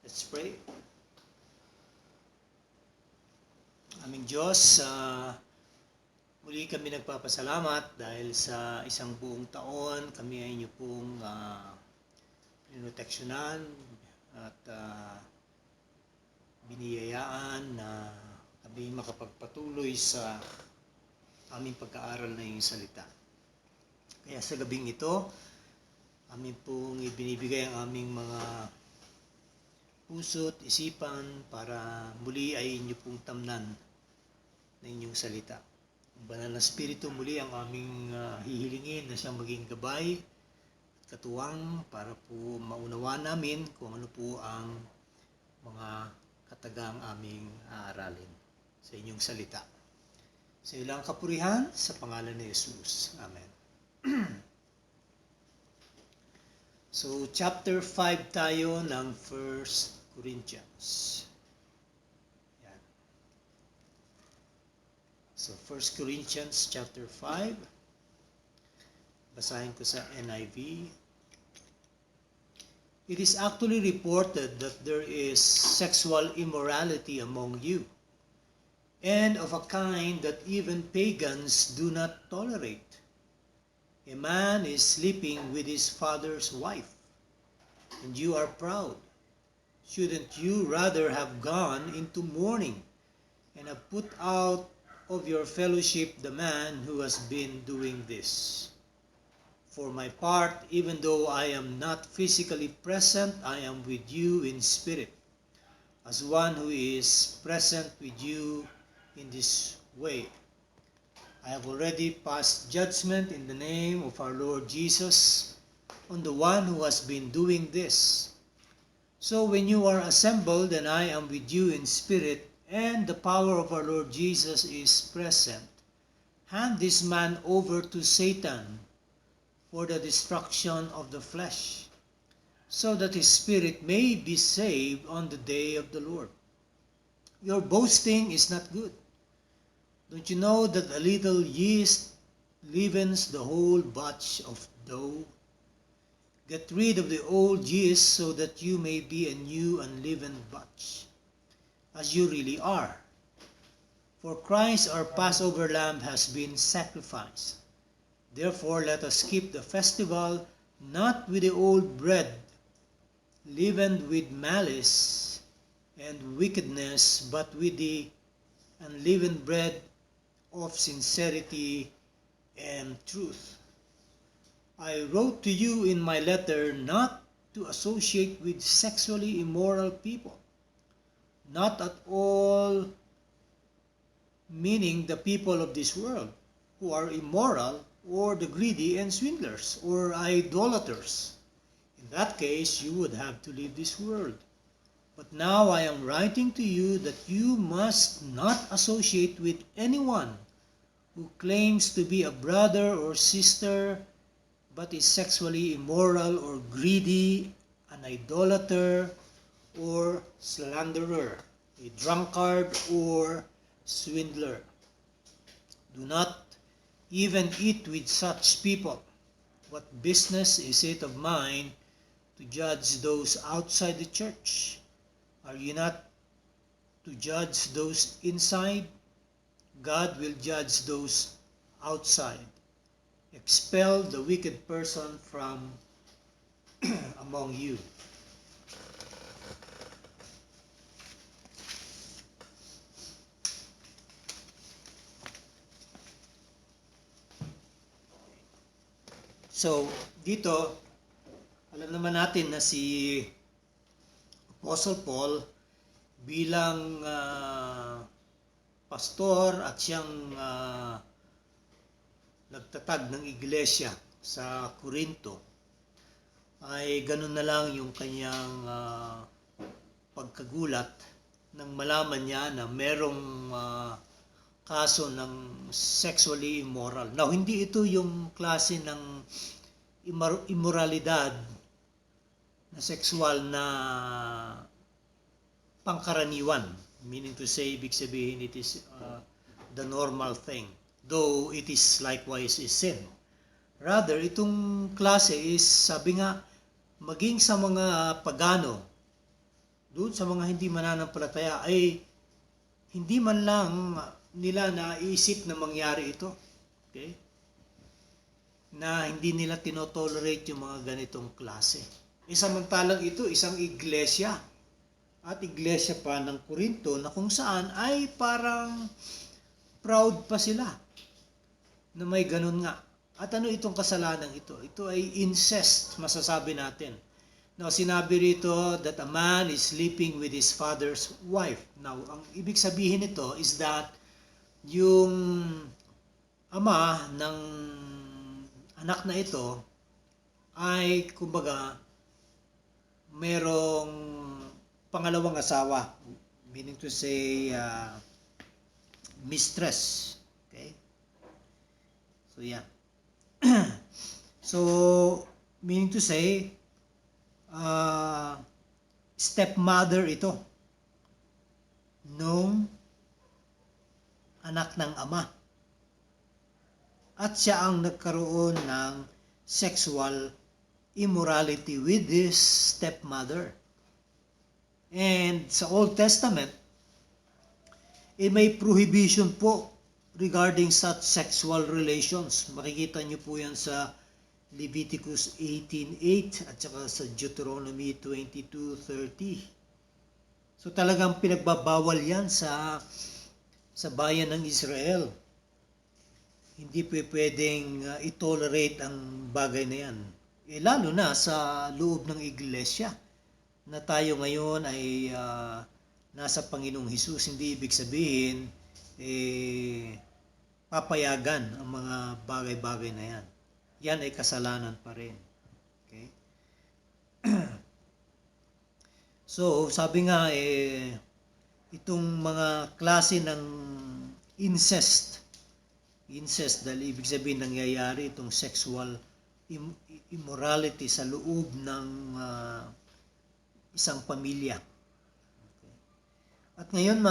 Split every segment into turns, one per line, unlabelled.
Let's pray. Aming Diyos, muli kami nagpapasalamat dahil sa isang buong taon kami ay inyo pong pinoteksyonan at biniyayaan na kami makapagpatuloy sa aming pag-aaral na iyong salita. Kaya sa gabing ito, amin pong ibinibigay ang aming mga puso't isipan para muli ay inyo pong tamnan na inyong salita. Ang banal na Espiritu muli ang aming hihilingin na siyang maging gabay at katuwang para po maunawaan namin kung ano po ang mga katagang aming aaralin sa inyong salita. Sa iyo lang kapurihan sa pangalan ni Jesus. Amen. So, chapter 5 tayo ng 1 Corinthians. Yan. So, 1 Corinthians chapter 5. Basahin ko sa NIV. It is actually reported that there is sexual immorality among you, and of a kind that even pagans do not tolerate. A man is sleeping with his father's wife, and you are proud. Shouldn't you rather have gone into mourning and have put out of your fellowship the man who has been doing this? For my part, even though I am not physically present, I am with you in spirit, as one who is present with you in this way. I have already passed judgment in the name of our Lord Jesus on the one who has been doing this. So when you are assembled, and I am with you in spirit, and the power of our Lord Jesus is present, hand this man over to Satan for the destruction of the flesh, so that his spirit may be saved on the day of the Lord. Your boasting is not good. Don't you know that a little yeast leavens the whole batch of dough? Get rid of the old yeast so that you may be a new unleavened batch, as you really are. For Christ our Passover lamb has been sacrificed. Therefore let us keep the festival not with the old bread, leavened with malice and wickedness, but with the unleavened bread of sincerity and truth. I wrote to you in my letter not to associate with sexually immoral people, not at all meaning the people of this world who are immoral, or the greedy and swindlers, or idolaters. In that case, you would have to leave this world. But now I am writing to you that you must not associate with anyone who claims to be a brother or sister but is sexually immoral or greedy, an idolater or slanderer, a drunkard or swindler. Do not even eat with such people. What business is it of mine to judge those outside the church? Are you not to judge those inside? God will judge those outside. Expel the wicked person from among you. So, dito, alam naman natin na si Apostle Paul bilang pastor at siyang nagtatag ng iglesia sa Corinto, ay ganun na lang yung kanyang pagkagulat nang malaman niya na merong kaso ng sexually immoral. Now, hindi ito yung klase ng immoralidad na sexual na pangkaraniwan. Meaning to say, ibig sabihin, it is the normal thing. Though it is likewise a sin. Rather, itong klase is, sabi nga, maging sa mga pagano, doon sa mga hindi mananampalataya ay hindi man lang nila naisip na mangyari ito. Okay? Na hindi nila tinotolerate yung mga ganitong klase. Samantalang ito, isang iglesia. At iglesia pa ng Korinto na kung saan ay parang proud pa sila na may ganun nga. At ano itong kasalanan ito? Ito ay incest, masasabi natin. Now, sinabi rito that a man is sleeping with his father's wife. Now, ang ibig sabihin nito is that yung ama ng anak na ito ay, kumbaga, merong pangalawang asawa, meaning to say mistress. Okay? So yeah. So meaning to say stepmother ito nung anak ng ama. At siya ang nagkaroon ng sexual immorality with his stepmother. And sa Old Testament, may prohibition po regarding such sexual relations. Makikita niyo po yan sa Leviticus 18:8 at saka sa Deuteronomy 22:30. So talagang pinagbabawal yan sa bayan ng Israel. Hindi pwedeng i-tolerate ang bagay na yan. Lalo na sa loob ng iglesia na tayo ngayon ay nasa Panginoong Hesus. Hindi ibig sabihin papayagan ang mga bagay-bagay na yan. Yan ay kasalanan pa rin. Okay? So, sabi nga itong mga klase ng incest dahil ibig sabihin nangyayari itong sexual immorality sa loob ng isang pamilya. Okay. At ngayon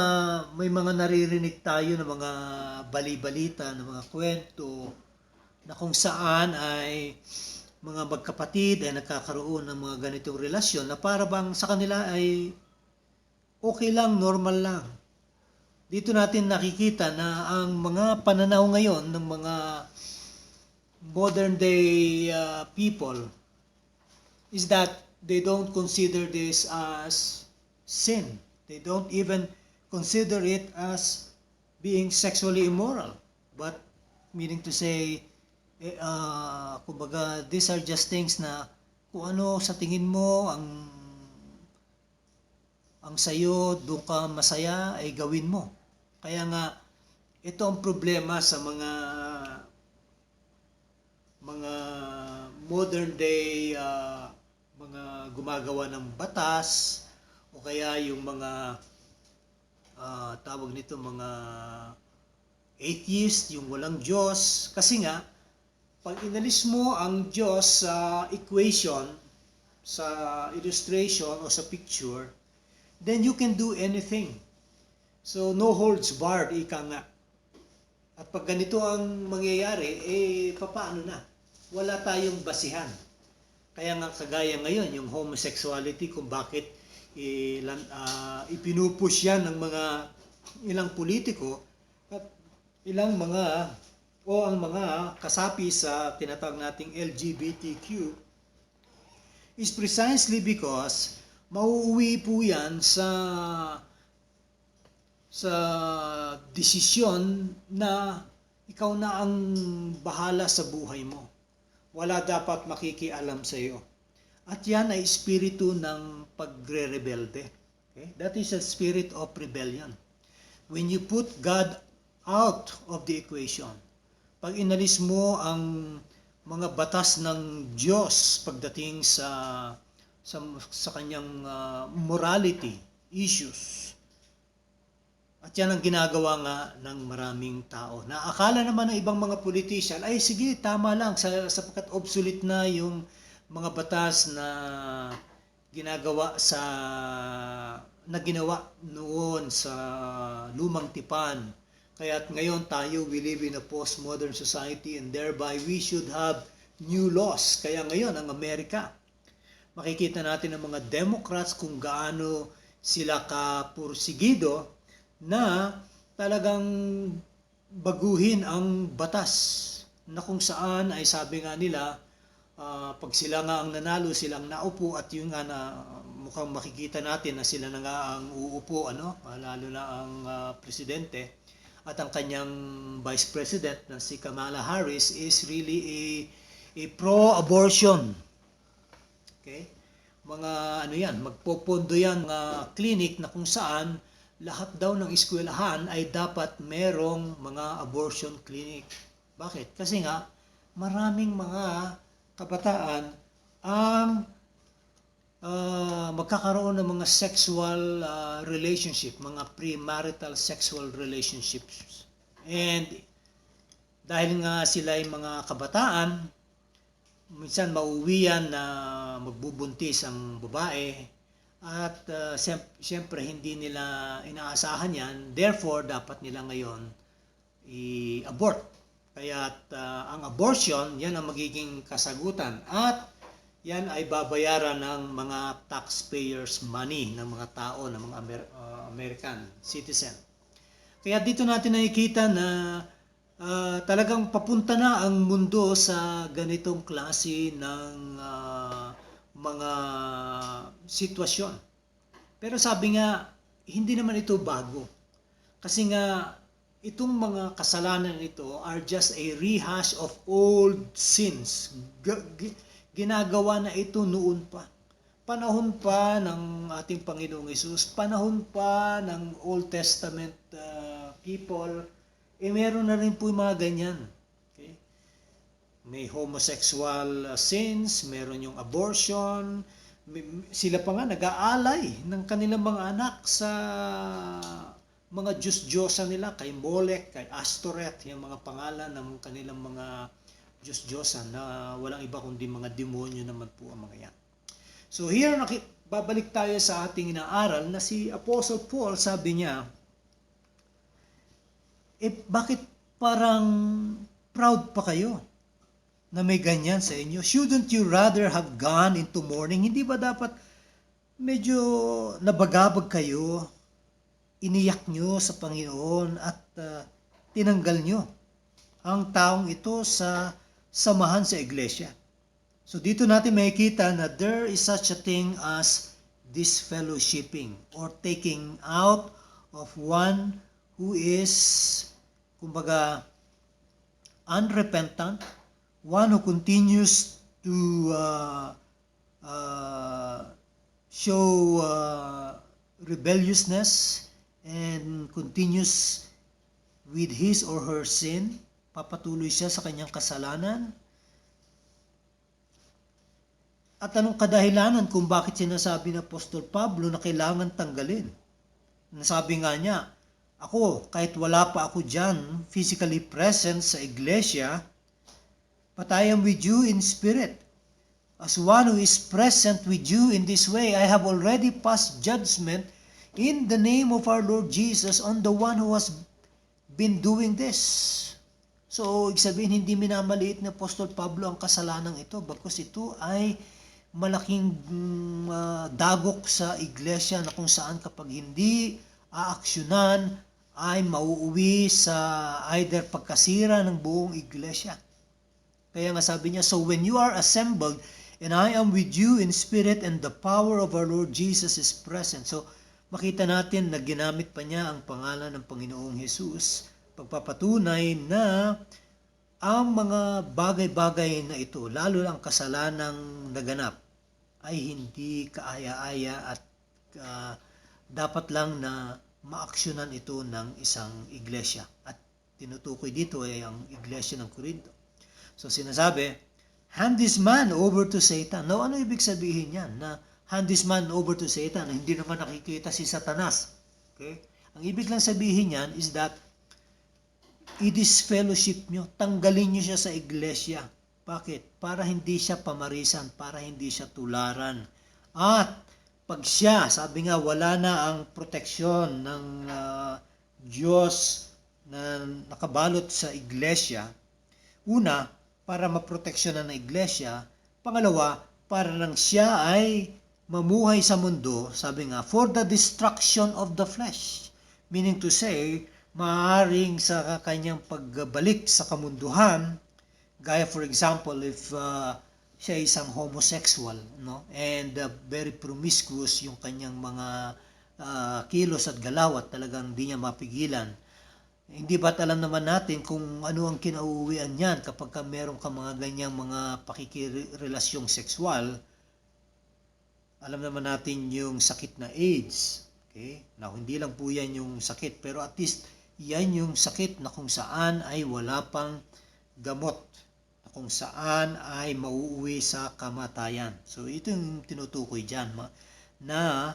may mga naririnig tayo ng mga bali-balita, ng mga kwento na kung saan ay mga magkapatid ay nagkakaroon ng mga ganitong relasyon na para bang sa kanila ay okay lang, normal lang. Dito natin nakikita na ang mga pananaw ngayon ng mga modern day people is that they don't consider this as sin. They don't even consider it as being sexually immoral. But meaning to say, kumbaga, these are just things na kung ano sa tingin mo ang sayo, doon ka masaya, ay gawin mo. Kaya nga, ito ang problema sa mga modern day mga gumagawa ng batas o kaya yung mga tawag nito mga atheist, yung walang Diyos. Kasi nga, pag inalis mo ang Diyos sa equation, sa illustration o sa picture, then you can do anything. So, no holds barred, ika nga. At pag ganito ang mangyayari, papaano na? Wala tayong basihan. Kaya nga kagaya ngayon, yung homosexuality, kung bakit ipinupush yan ng mga ilang politiko at ilang mga ang mga kasapi sa tinatawag nating LGBTQ is precisely because mauuwi po yan sa desisyon na ikaw na ang bahala sa buhay mo. Wala dapat makikialam sa iyo. At yan ay espiritu ng pagre-rebelde. Okay? That is a spirit of rebellion. When you put God out of the equation, pag inalis mo ang mga batas ng Diyos pagdating sa kanyang morality issues, at yan ang ginagawa nga ng maraming tao. Na akala naman ng ibang mga politician, ay sige, tama lang, sapagkat obsolete na yung mga batas na ginawa noon sa lumang tipan. Kaya't ngayon tayo, we live in a postmodern society and thereby we should have new laws. Kaya ngayon, ang Amerika, makikita natin ang mga Democrats kung gaano sila kapursigido na talagang baguhin ang batas na kung saan ay sabi nga nila, pag sila nga ang nanalo, silang naupo at yun nga na mukhang makikita natin na sila na nga ang uupo, lalo na ang presidente at ang kanyang vice president na si Kamala Harris is really a pro-abortion. Okay? Magpopondo yan mga clinic na kung saan lahat daw ng eskwelahan ay dapat merong mga abortion clinic. Bakit? Kasi nga, maraming mga kabataan ang magkakaroon ng mga sexual relationship, mga premarital sexual relationships. And dahil nga sila ay mga kabataan, minsan mauwian na magbubuntis ang babae at siyempre hindi nila inaasahan yan. Therefore, dapat nila ngayon i-abort. Kaya ang abortion, yan ang magiging kasagutan. At yan ay babayaran ng mga taxpayers' money ng mga tao, ng mga American citizen. Kaya dito natin nakikita na talagang papunta na ang mundo sa ganitong klase ng mga sitwasyon. Pero sabi nga, hindi naman ito bago. Kasi nga, itong mga kasalanan ito are just a rehash of old sins. Ginagawa na ito noon pa. Panahon pa ng ating Panginoong Hesus, panahon pa ng Old Testament people, meron na rin po yung mga ganyan. Okay? May homosexual sins, meron yung abortion, sila pa nga nag-aalay ng kanilang mga anak sa mga Diyos-Diyosa nila, kay Molech, kay Astoret, yung mga pangalan ng kanilang mga Diyos-Diyosa na walang iba kundi mga demonyo naman po ang mga yan. So here, babalik tayo sa ating inaaral na si Apostle Paul, sabi niya, bakit parang proud pa kayo na may ganyan sa inyo? Shouldn't you rather have gone into mourning? Hindi ba dapat medyo nabagabag kayo, iniyak nyo sa Panginoon at tinanggal nyo ang taong ito sa samahan sa iglesia? So dito natin makikita na there is such a thing as disfellowshipping or taking out of one who is, kumbaga, unrepentant, one who continues to show rebelliousness and continues with his or her sin, papatuloy siya sa kanyang kasalanan. At anong kadahilanan kung bakit sinasabi ng Apostol Pablo na kailangan tanggalin? Nasabi nga niya, ako, kahit wala pa ako dyan, physically present sa iglesia, but I am with you in spirit. As one who is present with you in this way, I have already passed judgment in the name of our Lord Jesus on the one who has been doing this. So, ibig sabihin, hindi minamaliit ni Apostol Pablo ang kasalanang ito, bagkus ito ay malaking dagok sa iglesia na kung saan kapag hindi aaksyonan, ay mauuwi sa either pagkasira ng buong iglesia. Kaya nga sabi niya, so when you are assembled, and I am with you in spirit, and the power of our Lord Jesus is present. So, makita natin na ginamit pa niya ang pangalan ng Panginoong Hesus, pagpapatunay na ang mga bagay-bagay na ito, lalo ang kasalanang naganap, ay hindi kaaya-aya at dapat lang na maaksyonan ito ng isang iglesia. At tinutukoy dito ay ang iglesia ng Corinto. So sinasabi, hand this man over to Satan. Now, ano ibig sabihin yan? Na hand this man over to Satan, na hindi naman nakikita si Satanas. Okay? Ang ibig lang sabihin yan is that i-disfellowship nyo, tanggalin nyo siya sa iglesia. Bakit? Para hindi siya pamarisan, para hindi siya tularan. At pag siya, sabi nga, wala na ang proteksyon ng Diyos na nakabalot sa iglesia. Una, para maproteksyonan ng iglesia. Pangalawa, para lang siya ay mamuhay sa mundo, sabi nga, for the destruction of the flesh. Meaning to say, maaaring sa kanyang pagbalik sa kamunduhan, gaya for example, if siya isang homosexual, no? And very promiscuous yung kanyang mga kilos at galaw at talagang hindi niya mapigilan. Hindi ba't alam naman natin kung ano ang kinauuwian niyan kapag meron ka mga ganyang mga pakikirelasyong sexual? Alam naman natin yung sakit na AIDS. Okay? Now, hindi lang po yan yung sakit, pero at least yan yung sakit na kung saan ay wala pang gamot, na kung saan ay mauuwi sa kamatayan. So, ito yung tinutukoy dyan, na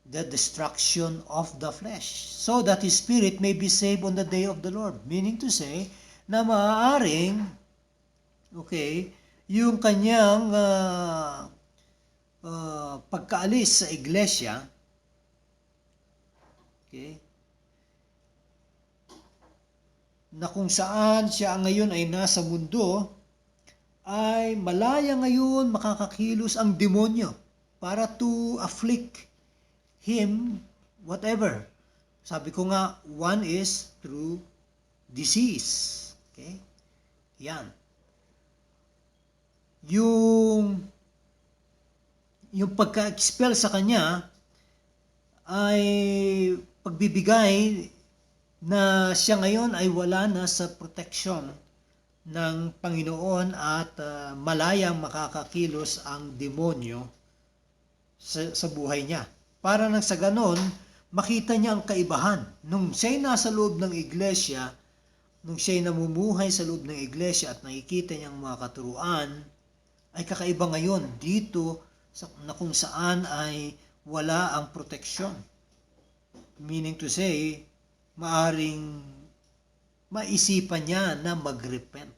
the destruction of the flesh, so that his spirit may be saved on the day of the Lord. Meaning to say, na maaaring, okay, yung kanyang pagkaalis sa iglesia, okay, na kung saan siya ngayon ay nasa mundo, ay malaya ngayon makakakilos ang demonyo para to afflict him, whatever. Sabi ko nga, one is through disease. Okay? Yan. Yung pagka-expel sa kanya ay pagbibigay na siya ngayon ay wala na sa protection ng Panginoon at malayang makakakilos ang demonyo sa buhay niya. Para nang sa ganon, makita niya ang kaibahan. Nung siya'y nasa loob ng iglesia, nung siya'y namumuhay sa loob ng iglesia at nakikita niya ang mga katuruan, ay kakaiba ngayon dito na kung saan ay wala ang proteksyon. Meaning to say, maaring maisipan niya na mag-repent.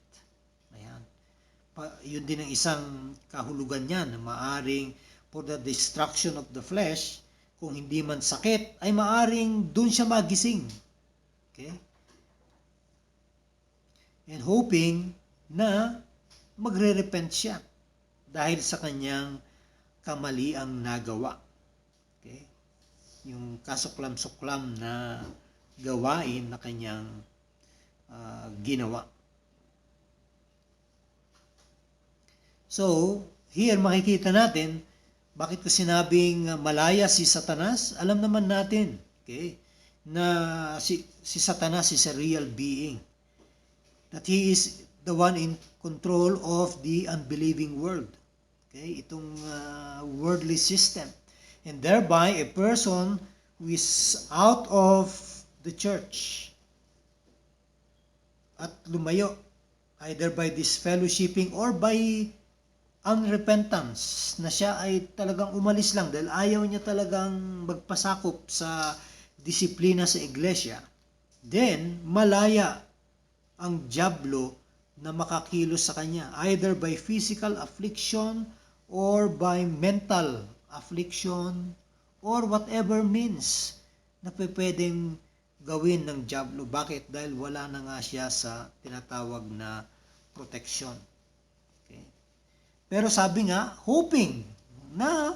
Ayan. Yun din ang isang kahulugan niya na maaring for the destruction of the flesh, kung hindi man sakit, ay maaring dun siya magising. Okay? And hoping na magre-repent siya dahil sa kanyang kamaliang nagawa. Okay? Yung kasuklam-suklam na gawain na kanyang ginawa. So, here makikita natin bakit ko sinabing malaya si Satanas. Alam naman natin, okay, na si Satanas is a real being. That he is the one in control of the unbelieving world. Okay, itong worldly system. And thereby, a person who is out of the church at lumayo, either by disfellowshipping or by unrepentance, na siya ay talagang umalis lang dahil ayaw niya talagang magpasakop sa disiplina sa iglesia, then malaya ang dyablo na makakilos sa kanya, either by physical affliction or by mental affliction or whatever means na pwedeng gawin ng dyablo. Bakit? Dahil wala na nga siya sa tinatawag na protection. Okay? Pero sabi nga, hoping na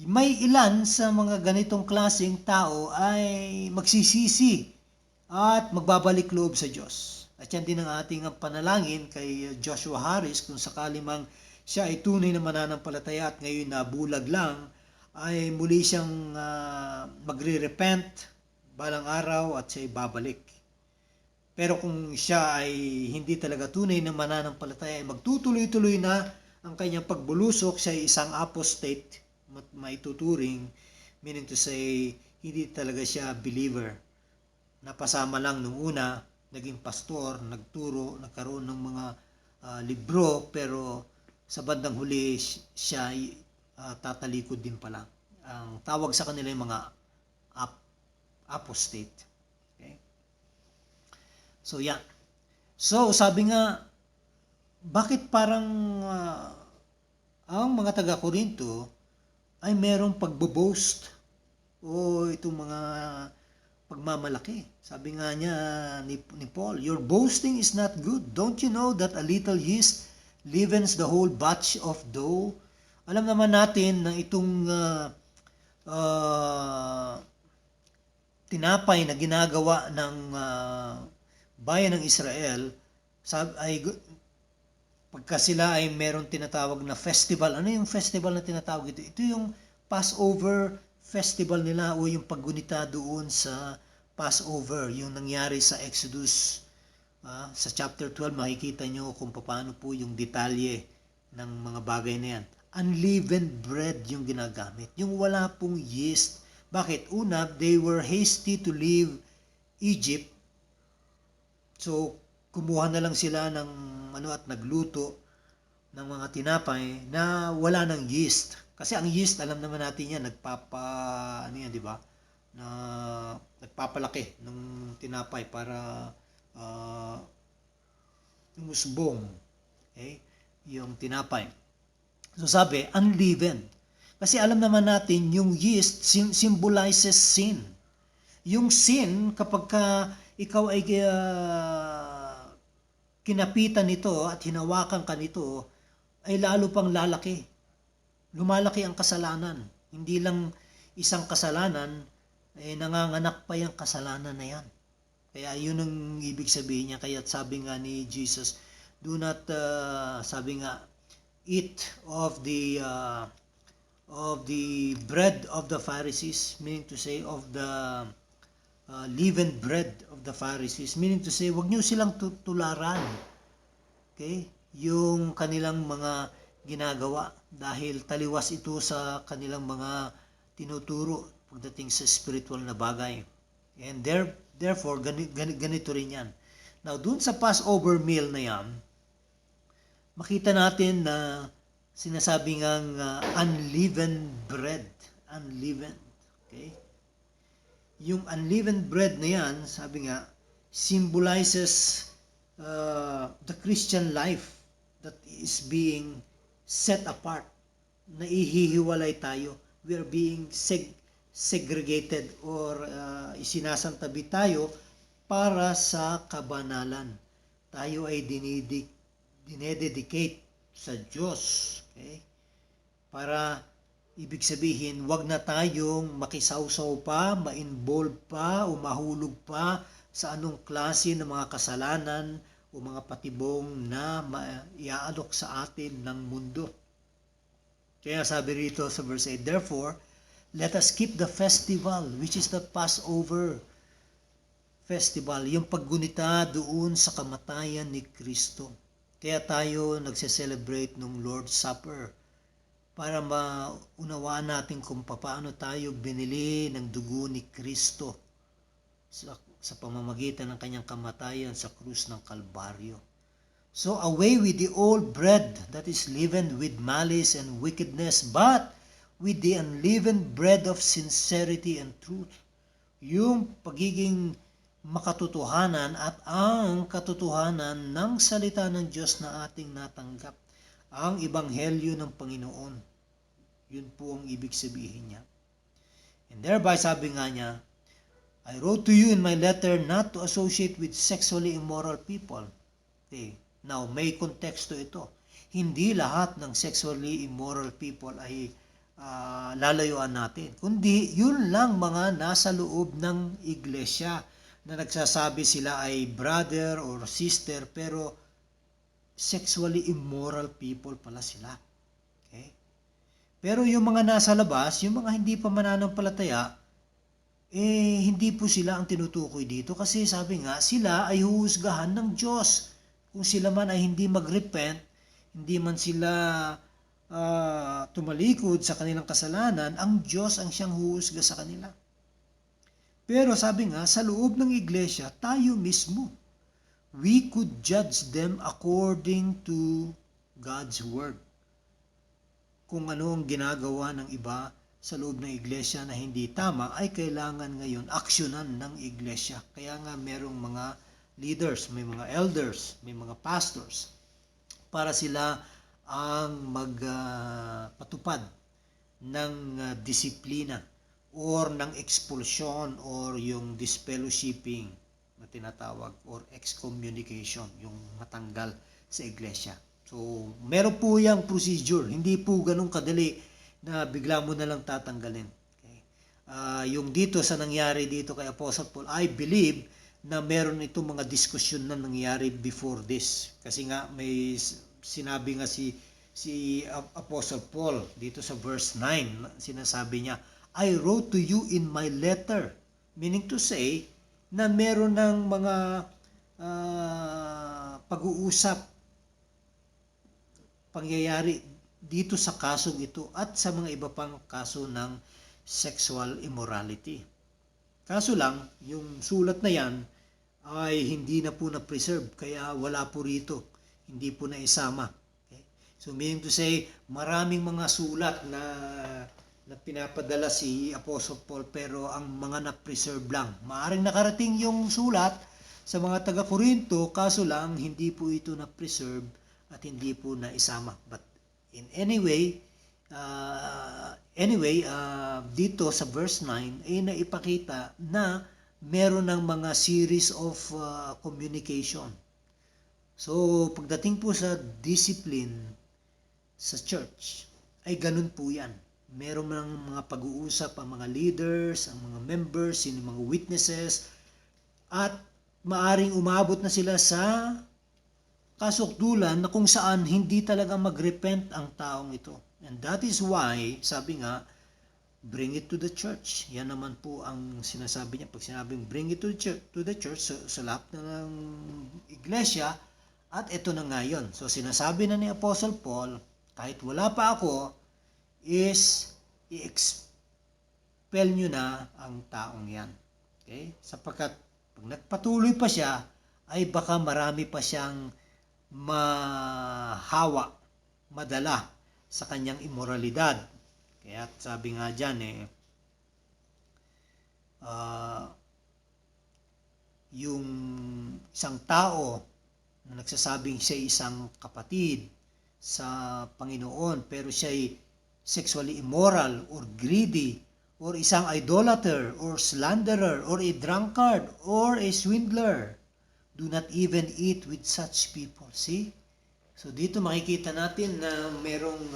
may ilan sa mga ganitong klaseng tao ay magsisisi at magbabalik loob sa Diyos. At yan din ang ating panalangin kay Joshua Harris, kung sakali mang siya ay tunay na mananampalataya at ngayon nabulag lang, ay muli siyang magre-repent balang araw at siya'y babalik. Pero kung siya ay hindi talaga tunay na mananampalataya, ay magtutuloy-tuloy na ang kanyang pagbulusok, siya ay isang apostate, maituturing, meaning to say, hindi talaga siya believer. Napasama lang nung una, naging pastor, nagturo, nagkaroon ng mga libro, pero sa bandang huli siya tatalikod din pala. Ang tawag sa kanila yung mga apostate. Okay? So, yan. So, sabi nga, bakit parang ang mga taga-Korinto ay merong pagbo-boast o itong mga pagmamalaki. Sabi nga niya ni Paul, your boasting is not good. Don't you know that a little yeast leavens the whole batch of dough? Alam naman natin na itong uh, tinapay na ginagawa ng bayan ng Israel ay pagka sila ay meron tinatawag na festival. Ano yung festival na tinatawag ito? Ito yung Passover festival nila o yung paggunita doon sa Passover, yung nangyari sa Exodus. Sa chapter 12, makikita nyo kung paano po yung detalye ng mga bagay na yan. Unleavened bread yung ginagamit. Yung wala pong yeast. Bakit? Una, they were hasty to leave Egypt. So, kumuha na lang sila ng at nagluto ng mga tinapay na wala ng yeast. Kasi ang yeast, alam naman natin yan, di ba? Na nagpapalaki ng tinapay para umusbong. Okay? Yung tinapay. So sabi, unleavened. Kasi alam naman natin, yung yeast symbolizes sin. Yung sin, kapag ikaw ay kinapitan nito at hinawakan ka nito, ay lalo pang lalaki. Lumalaki ang kasalanan. Hindi lang isang kasalanan, nanganganak pa yung kasalanan na yan. Kaya yun ang ibig sabihin niya. Kaya sabi nga ni Jesus, do not, sabi nga, eat of the bread of the Pharisees, meaning to say of the leavened bread of the Pharisees, meaning to say, wag niyo silang tularan. Okay? Yung kanilang mga ginagawa dahil taliwas ito sa kanilang mga tinuturo pagdating sa spiritual na bagay. And therefore, ganito rin yan. Now, dun sa Passover meal na yan, makita natin na sinasabi ngang unleavened bread. Unleavened. Okay? Yung unleavened bread na yan, sabi nga, symbolizes the Christian life that is being set apart. Naihihiwalay tayo. We are being segregated or isinasantabi tayo para sa kabanalan. Tayo ay dinededicate sa Diyos. Okay? Para ibig sabihin, wag na tayong makisawsaw pa, ma-involve pa, o mahulog pa sa anong klase ng mga kasalanan o mga patibong na iaalok sa atin ng mundo. Kaya sabi rito sa verse 8, therefore, let us keep the festival, which is the Passover festival, yung paggunita doon sa kamatayan ni Kristo. Kaya tayo nagse-celebrate ng Lord's Supper para maunawaan natin kung paano tayo binili ng dugo ni Kristo sa pamamagitan ng kanyang kamatayan sa krus ng Kalbaryo. So away with the old bread that is leavened with malice and wickedness, but with the unleavened bread of sincerity and truth. Yung pagiging makatotohanan at ang katotohanan ng salita ng Diyos na ating natanggap. Ang ebanghelyo ng Panginoon. Yun po ang ibig sabihin niya. And thereby, sabi nga niya, I wrote to you in my letter not to associate with sexually immoral people. Okay. Now, may konteksto ito. Hindi lahat ng sexually immoral people ay lalayuan natin. Kundi, yun lang mga nasa loob ng iglesia na nagsasabi sila ay brother or sister, pero sexually immoral people pala sila. Okay? Pero yung mga nasa labas, yung mga hindi pa mananampalataya, hindi po sila ang tinutukoy dito kasi sabi nga, sila ay huhusgahan ng Diyos. Kung sila man ay hindi mag-repent, hindi man sila tumalikod sa kanilang kasalanan, ang Diyos ang siyang huhusga sa kanila. Pero sabi nga, sa loob ng iglesia, tayo mismo, we could judge them according to God's Word. Kung ano ang ginagawa ng iba sa loob ng iglesia na hindi tama, ay kailangan ngayon aksyonan ng iglesia. Kaya nga merong mga leaders, may mga elders, may mga pastors, para sila ang magpatupad ng disiplina or ng expulsion or yung disfellowshipping na tinatawag or excommunication, yung matanggal sa iglesia. So, meron po yung procedure. Hindi po ganun kadali na bigla mo na lang tatanggalin. Okay? Yung dito sa nangyari dito kay Apostle Paul, I believe na meron itong mga diskusyon na nangyari before this. Kasi nga may sinabi nga si Apostle Paul dito sa verse 9, sinasabi niya, I wrote to you in my letter. Meaning to say, na meron ng mga pag-uusap, pangyayari dito sa kasong ito at sa mga iba pang kaso ng sexual immorality. Kaso lang, yung sulat na yan ay hindi na po na-preserve, kaya wala po rito. Hindi po na isama. Okay? So meaning to say, maraming mga sulat na pinapadala si Apostle Paul pero ang mga na-preserve lang. Maaring nakarating yung sulat sa mga taga-Korinto, kaso lang hindi po ito na-preserve at hindi po na isama. But in anyway, dito sa verse 9 ay naipakita na meron ng mga series of communication. So, pagdating po sa discipline sa church, ay ganun po yan. Meron ng mga pag-uusap ang mga leaders, ang mga members, yung mga witnesses, at maaring umabot na sila sa kasukdulan na kung saan hindi talaga mag-repent ang taong ito. And that is why, sabi nga, bring it to the church. Yan naman po ang sinasabi niya. Pag sinabing bring it to the church, sa lahat ng iglesia, at ito na nga yun. So sinasabi na ni Apostle Paul, kahit wala pa ako, is i-expel nyo na ang taong yan. Okay? Sapagkat pag nagpatuloy pa siya, ay baka marami pa siyang mahawa, madala sa kanyang immoralidad. Kaya sabi nga dyan yung isang tao na nagsasabing siya isang kapatid sa Panginoon pero siya'y sexually immoral or greedy or isang idolater or slanderer or a drunkard or a swindler, do not even eat with such people. See? So dito makikita natin na merong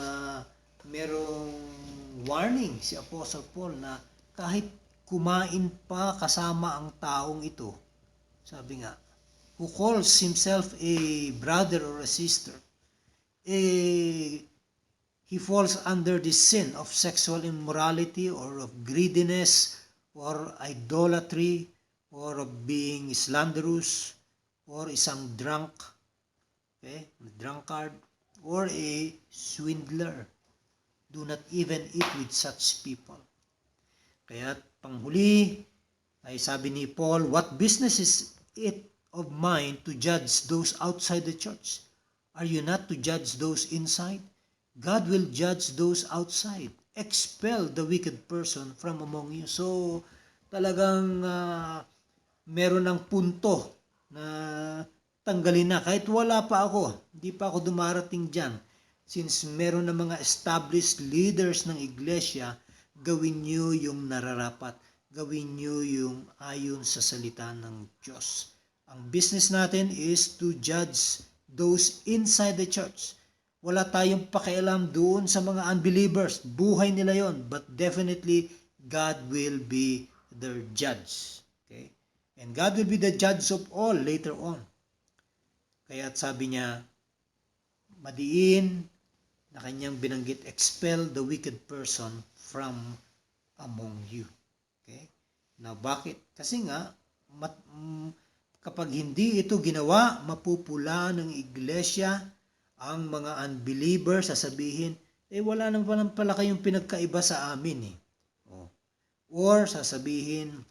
warning si Apostle Paul na kahit kumain pa kasama ang taong ito, sabi nga, who calls himself a brother or a sister, he falls under the sin of sexual immorality or of greediness or idolatry or of being slanderous or isang drunk, okay, drunkard, or a swindler. Do not even eat with such people. Kaya panghuli ay sabi ni Paul, what business is it of mine to judge those outside the church? Are you not to judge those inside? God will judge those outside. Expel the wicked person from among you. So talagang meron ng punto na tanggalin na. Kahit wala pa ako, hindi pa ako dumarating dyan. Since meron na mga established leaders ng iglesia, gawin nyo yung nararapat. Gawin nyo yung ayon sa salita ng Diyos. Ang business natin is to judge those inside the church. Wala tayong pakialam doon sa mga unbelievers. Buhay nila yon. But definitely, God will be their judge. Okay? And God will be the judge of all later on. Kaya sabi niya, madiin na kanyang binanggit, expel the wicked person from among you. Okay? Now, bakit? Kasi nga, kapag hindi ito ginawa, mapupula ng iglesia ang mga unbelievers, sasabihin, wala naman pala kayong pinagkaiba sa amin. Or sasabihin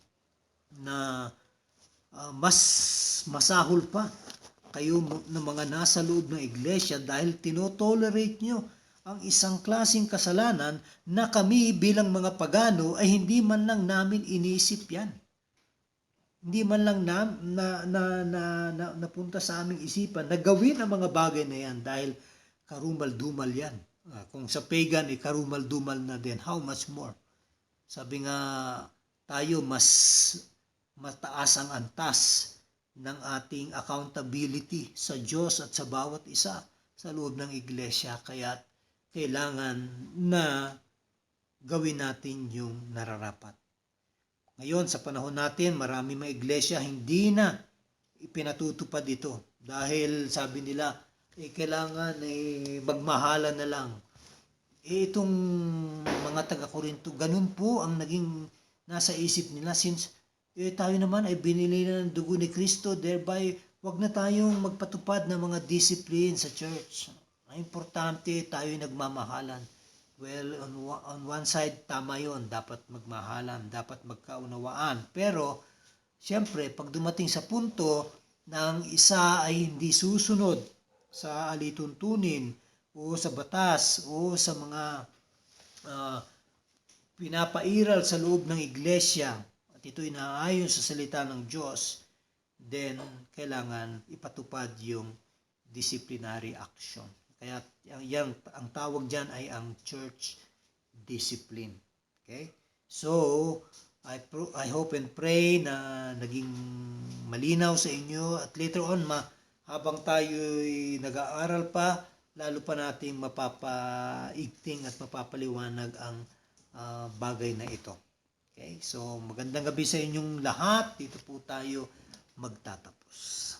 na mas masahol pa kayo ng mga nasa loob ng iglesia dahil tinotolerate nyo ang isang klaseng kasalanan na kami bilang mga pagano ay hindi man lang namin inisip yan. Hindi man lang napunta sa aming isipan na gawin ang mga bagay na yan dahil karumal-dumal yan. Kung sa pagan, karumal-dumal na din. How much more? Sabi nga tayo, mas mataas ang antas ng ating accountability sa Diyos at sa bawat isa sa loob ng iglesia. Kaya kailangan na gawin natin yung nararapat. Ngayon, sa panahon natin, marami mga iglesia hindi na ipinatutupad ito. Dahil sabi nila, kailangan magmahalan na lang. Itong mga taga-Korinto, ganun po ang naging nasa isip nila since tayo naman ay binili na ng dugo ni Kristo, thereby wag na tayong magpatupad ng mga discipline sa church. Ang importante tayo nagmamahalan. Well, on one side, tama yon, dapat magmahalan, dapat magkaunawaan. Pero, siyempre, pag dumating sa punto na ang isa ay hindi susunod sa alituntunin o sa batas o sa mga pinapairal sa loob ng iglesia at ito'y naayon sa salita ng Diyos, then kailangan ipatupad yung disciplinary action. Kaya ang tawag dyan ay ang church discipline. Okay? So, I hope and pray na naging malinaw sa inyo at later on, habang tayo'y nag-aaral pa, lalo pa nating mapapaigting at mapapaliwanag ang bagay na ito. Okay? So, magandang gabi sa inyong lahat. Dito po tayo magtatapos.